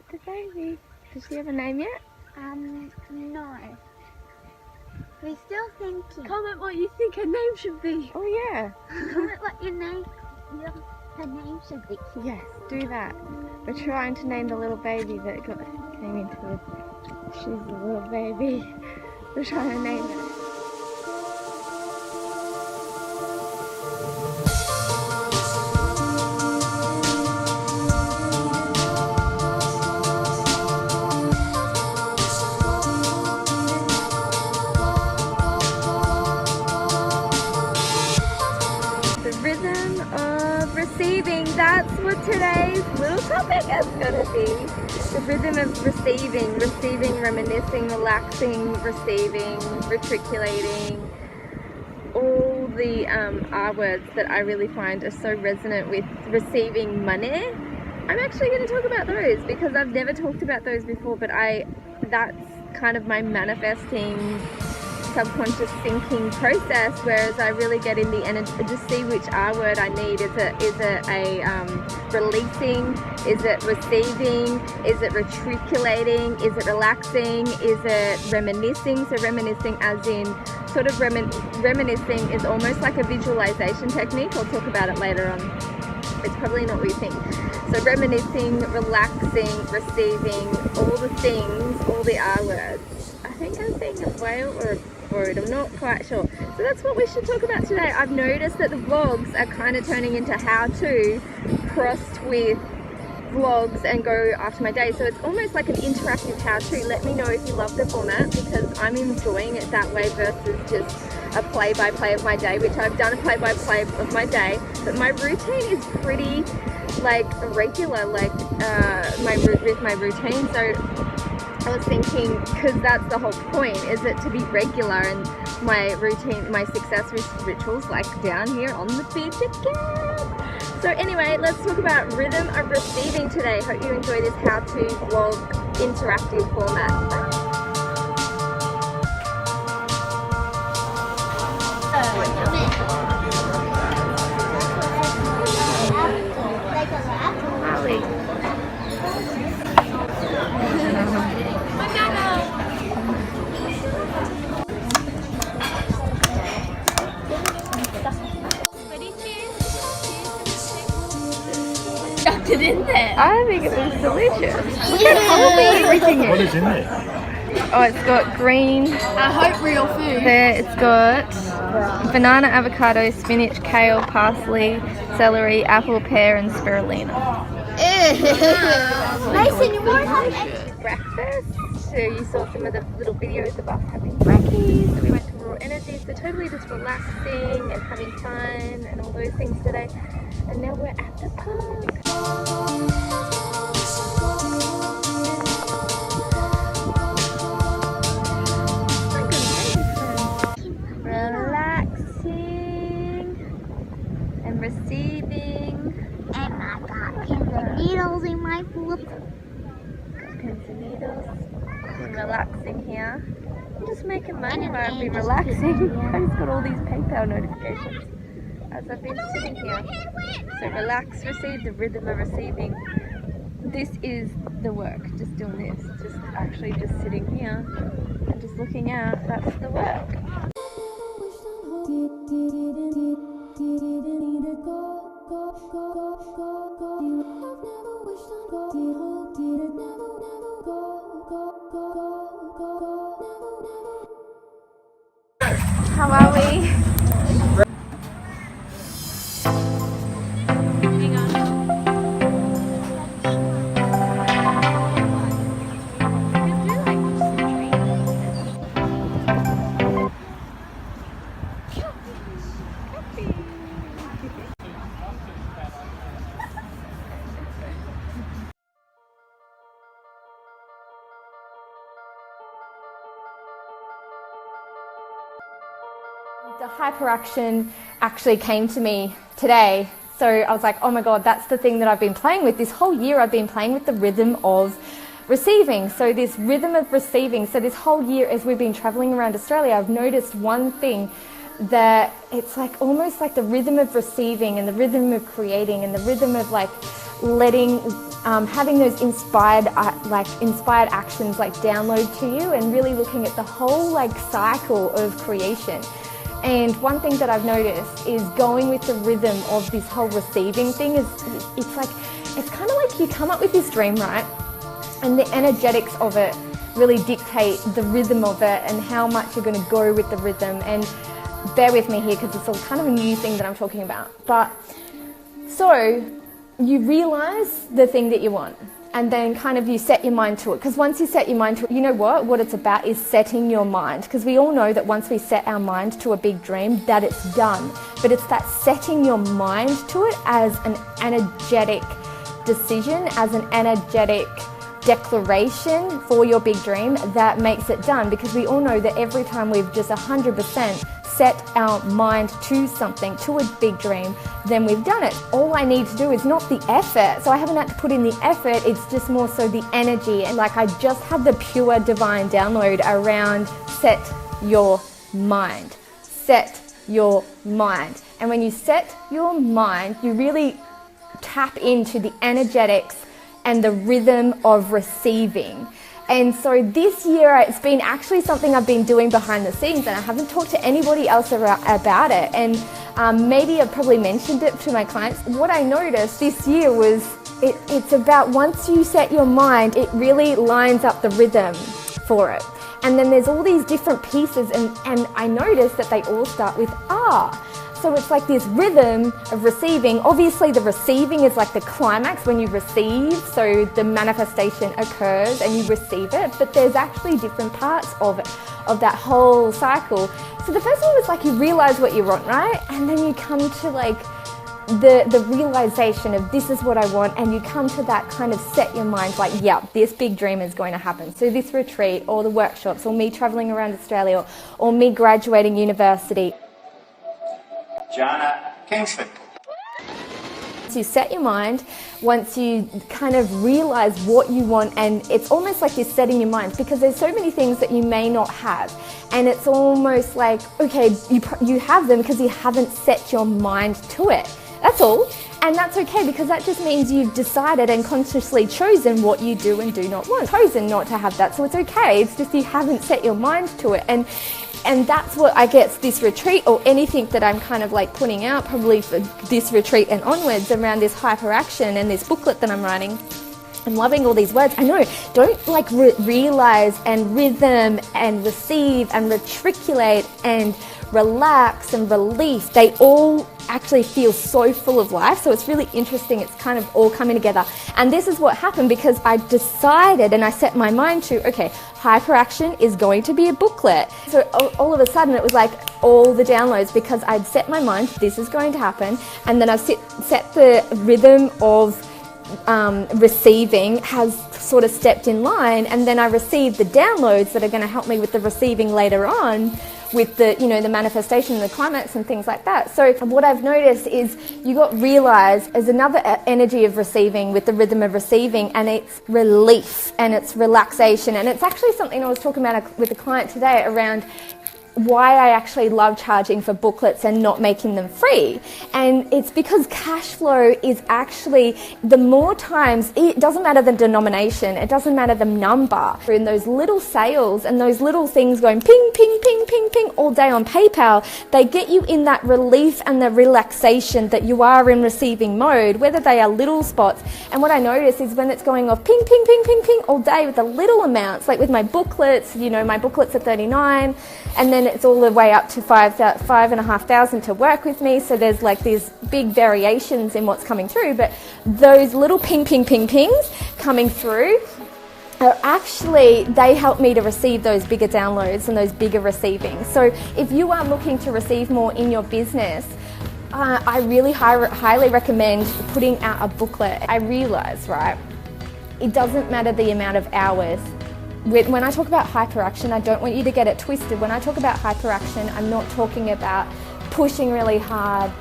meet the baby. Does she have a name yet? No. We're still thinking. Comment what you think her name should be. Oh yeah. Comment what her name should be. Yes, do that. We're trying to name the little baby that came into it. She's a little baby. We're trying to name her. Rhythm of receiving, that's what today's little topic is going to be. The rhythm of receiving, reminiscing, relaxing, receiving, retriculating, all the R words that I really find are so resonant with receiving money. I'm actually going to talk about those because I've never talked about those before, but that's kind of my manifesting subconscious thinking process, whereas I really get in the energy to see which R word I need. Is it a releasing? Is it receiving? Is it retriculating? Is it relaxing? Is it reminiscing? So reminiscing as in sort of reminiscing is almost like a visualization technique. I'll talk about it later on. It's probably not what you think. So reminiscing, relaxing, receiving, all the things, all the R words. I think I'm saying a whale or a bird, I'm not quite sure. So that's what we should talk about today. I've noticed that the vlogs are kind of turning into how-to crossed with vlogs and go after my day. So it's almost like an interactive how-to. Let me know if you love the format because I'm enjoying it that way versus just a play-by-play of my day, which I've done a play-by-play of my day, but my routine is pretty like regular, like with my routine. So I was thinking, because that's the whole point, is it to be regular, and my routine, my success rituals like down here on the beach again. So anyway, let's talk about rhythm of receiving today. Hope you enjoy this how-to vlog interactive format. Stuck it in there. I think it was delicious. Look at all the everything. What is in there? Oh, it's got green. I hope real food. There, it's got banana, avocado, spinach, kale, parsley, celery, apple, pear, and spirulina. Mason, you want to have Breakfast. So you saw some of the little videos of us having brekkies. So we went to Raw Energy. So totally just relaxing and having fun and all those things today. And now we're at the park. Relaxing and receiving. and I got pins and needles in my foot. Pins and needles. I'm relaxing here. I'm just making money while I've been relaxing. I've just got all these PayPal notifications as I've been sitting here. So relax, receive, the rhythm of receiving. This is the work, just doing this. Just actually just sitting here and just looking out. That's the work. How are we? Hang on. The HYPERACTION actually came to me today. So I was like, oh my God, that's the thing that I've been playing with. This whole year I've been playing with the rhythm of receiving. So this rhythm of receiving. So this whole year as we've been traveling around Australia, I've noticed one thing, that it's like almost like the rhythm of receiving and the rhythm of creating and the rhythm of like letting having those inspired actions like download to you, and really looking at the whole like cycle of creation. And one thing that I've noticed is going with the rhythm of this whole receiving thing is, it's kind of like you come up with this dream, right? And the energetics of it really dictate the rhythm of it and how much you're going to go with the rhythm. And bear with me here because it's all kind of a new thing that I'm talking about. But so you realize the thing that you want, and then kind of you set your mind to it. Because once you set your mind to it, you know what it's about is setting your mind. Because we all know that once we set our mind to a big dream, that it's done. But it's that setting your mind to it as an energetic decision, as an energetic declaration for your big dream that makes it done. Because we all know that every time we've just 100% set our mind to something, to a big dream, then we've done it. All I need to do is not the effort. So I haven't had to put in the effort, it's just more so the energy. And like I just had the pure divine download around set your mind. Set your mind. And when you set your mind, you really tap into the energetics and the rhythm of receiving. And so this year, it's been actually something I've been doing behind the scenes, and I haven't talked to anybody else about it. And maybe I've probably mentioned it to my clients. What I noticed this year was it's about once you set your mind, it really lines up the rhythm for it. And then there's all these different pieces, and I noticed that they all start with R. So it's like this rhythm of receiving. Obviously the receiving is like the climax when you receive, so the manifestation occurs and you receive it, but there's actually different parts of it, of that whole cycle. So the first one was like you realize what you want, right? And then you come to like the realization of this is what I want, and you come to that kind of set your mind like, yeah, this big dream is going to happen. So this retreat or the workshops or me traveling around Australia or me graduating university. Jana Kingsford. Once you set your mind, once you kind of realize what you want, and it's almost like you're setting your mind, because there's so many things that you may not have, and it's almost like, okay, you have them because you haven't set your mind to it. That's all. And that's okay, because that just means you've decided and consciously chosen what you do and do not want. Chosen not to have that, so it's okay. It's just you haven't set your mind to it. And that's what I guess this retreat, or anything that I'm kind of like putting out probably for this retreat and onwards around this hyperaction and this booklet that I'm writing. I'm loving all these words. I know, don't like realize and rhythm and receive and matriculate and relax and relief. They all actually feel so full of life. So it's really interesting. It's kind of all coming together. And this is what happened because I decided and I set my mind to, okay, hyperaction is going to be a booklet. So all of a sudden it was like all the downloads, because I'd set my mind, this is going to happen. And then I set the rhythm of receiving has sort of stepped in line, and then I received the downloads that are going to help me with the receiving later on, with the, you know, the manifestation and the climax and things like that. So what I've noticed is you got realize as another energy of receiving with the rhythm of receiving, and it's relief and it's relaxation. And it's actually something I was talking about with a client today around why I actually love charging for booklets and not making them free. And it's because cash flow is actually, the more times, it doesn't matter the denomination, it doesn't matter the number. In those little sales and those little things going ping, ping, ping, ping, ping all day on PayPal, they get you in that relief and the relaxation that you are in receiving mode, whether they are little spots. And what I notice is when it's going off ping, ping, ping, ping, ping all day with the little amounts, like with my booklets, you know, my booklets are $39, and then it's all the way up to $5,500 to work with me. So there's like these big variations in what's coming through, but those little ping, ping, ping, pings coming through are actually, they help me to receive those bigger downloads and those bigger receivings. So if you are looking to receive more in your business, I really highly recommend putting out a booklet. I realize, right, it doesn't matter the amount of hours. When I talk about hyperaction, I don't want you to get it twisted. When I talk about hyperaction, I'm not talking about pushing really hard,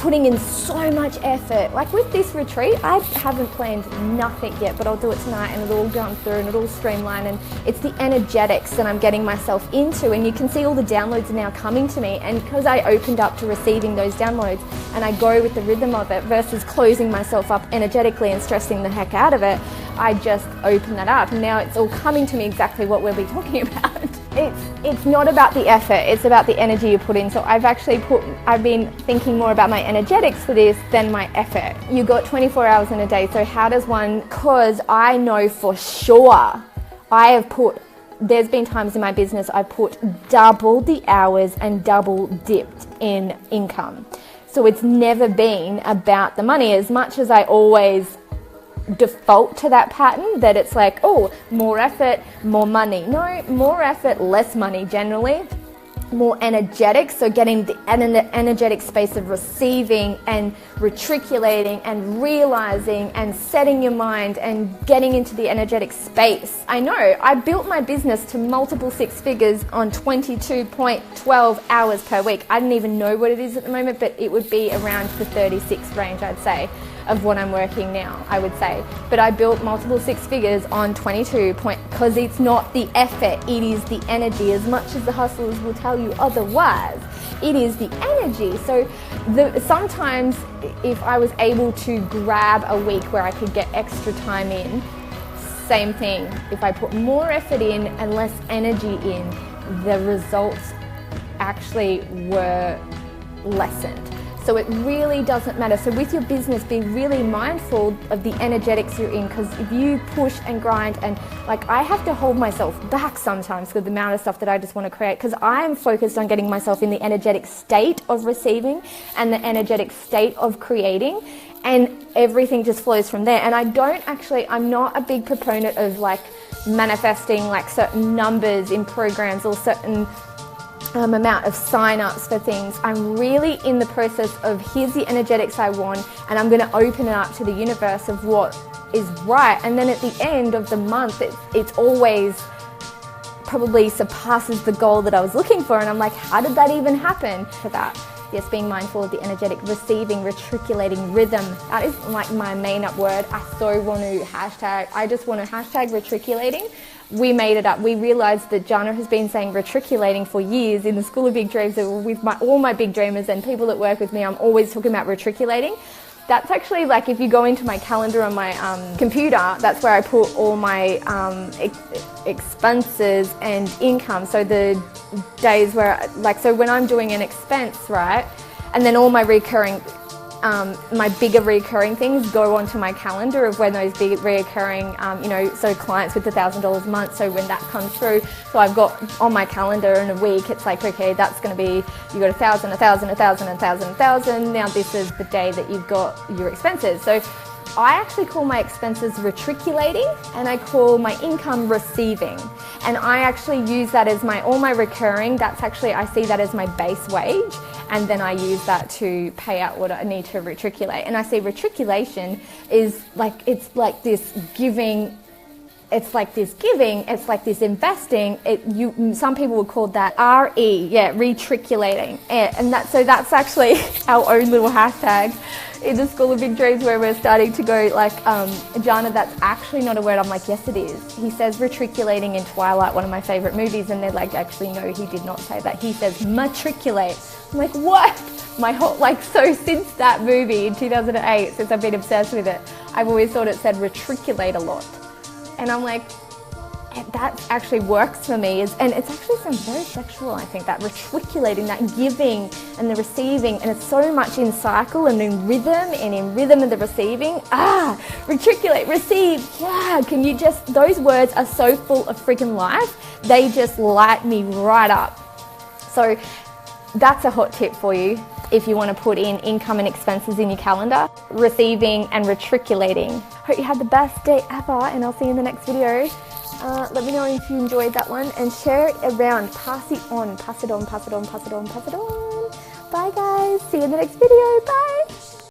putting in so much effort. Like with this retreat, I haven't planned nothing yet, but I'll do it tonight and it'll all go through and it'll all streamline, and it's the energetics that I'm getting myself into, and you can see all the downloads are now coming to me, and because I opened up to receiving those downloads and I go with the rhythm of it versus closing myself up energetically and stressing the heck out of it, I just open that up, and now it's all coming to me exactly what we'll be talking about. It's not about the effort, it's about the energy you put in. So I've been thinking more about my energetics for this than my effort. You got 24 hours in a day, so how does one, because I know for sure there's been times in my business I've put double the hours and double dipped in income. So it's never been about the money, as much as I always default to that pattern that it's like, oh, more effort, more money. No, more effort, less money generally. More energetic, so getting the energetic space of receiving and retriculating and realizing and setting your mind and getting into the energetic space. I know, I built my business to multiple six figures on 22.12 hours per week. I don't even know what it is at the moment, but it would be around the 36 range, I'd say, of what I'm working now, I would say. But I built multiple six figures on because it's not the effort, it is the energy. As much as the hustlers will tell you otherwise, it is the energy. So sometimes if I was able to grab a week where I could get extra time in, same thing. If I put more effort in and less energy in, the results actually were lessened. So it really doesn't matter. So with your business, be really mindful of the energetics you're in, because if you push and grind, and like I have to hold myself back sometimes with the amount of stuff that I just want to create, because I'm focused on getting myself in the energetic state of receiving and the energetic state of creating, and everything just flows from there. And I'm not a big proponent of like manifesting like certain numbers in programs or certain amount of sign-ups for things. I'm really in the process of, here's the energetics I want, and I'm going to open it up to the universe of what is right. And then at the end of the month, it's always probably surpasses the goal that I was looking for, and I'm like, how did that even happen? For that, yes, being mindful of the energetic receiving, retriculating rhythm. That is like my main up word. I so want to I just want to hashtag retriculating. We made it up. We realized that Jana has been saying retriculating for years in the School of Big Dreams. With all my big dreamers and people that work with me, I'm always talking about retriculating. That's actually like, if you go into my calendar on my computer, that's where I put all my expenses and income. So the days where, like, so when I'm doing an expense, right, and then all my recurring my bigger recurring things go onto my calendar of when those big recurring, so clients with $1,000 a month. So when that comes through, so I've got on my calendar in a week, it's like, okay, that's going to be, you got 1,000, 1,000, 1,000, 1,000, 1,000. Now this is the day that you've got your expenses. So I actually call my expenses retriculating, and I call my income receiving. And I actually use that as all my recurring, I see that as my base wage. And then I use that to pay out what I need to retriculate. And I see retriculation is like, it's like this giving, it's like this investing. Some people would call that retriculating. And that's actually our own little hashtag in the School of Big Dreams, where we're starting to go like, Jana, that's actually not a word. I'm like, yes it is. He says retriculating in Twilight, one of my favorite movies, and they're like, actually no, he did not say that. He says matriculate. I'm like, what? So since that movie in 2008, since I've been obsessed with it, I've always thought it said retriculate a lot. And I'm like, that actually works for me. And it's actually sounds very sexual, I think, that retriculating, that giving and the receiving. And it's so much in cycle and in rhythm of the receiving. Retriculate, receive. Yeah, those words are so full of freaking life. They just light me right up. So that's a hot tip for you if you want to put in income and expenses in your calendar, receiving and retriculating. Hope you had the best day ever, and I'll see you in the next video. Let me know if you enjoyed that one, and share it around. Pass it on, pass it on, pass it on, pass it on, pass it on. Bye guys, see you in the next video. Bye.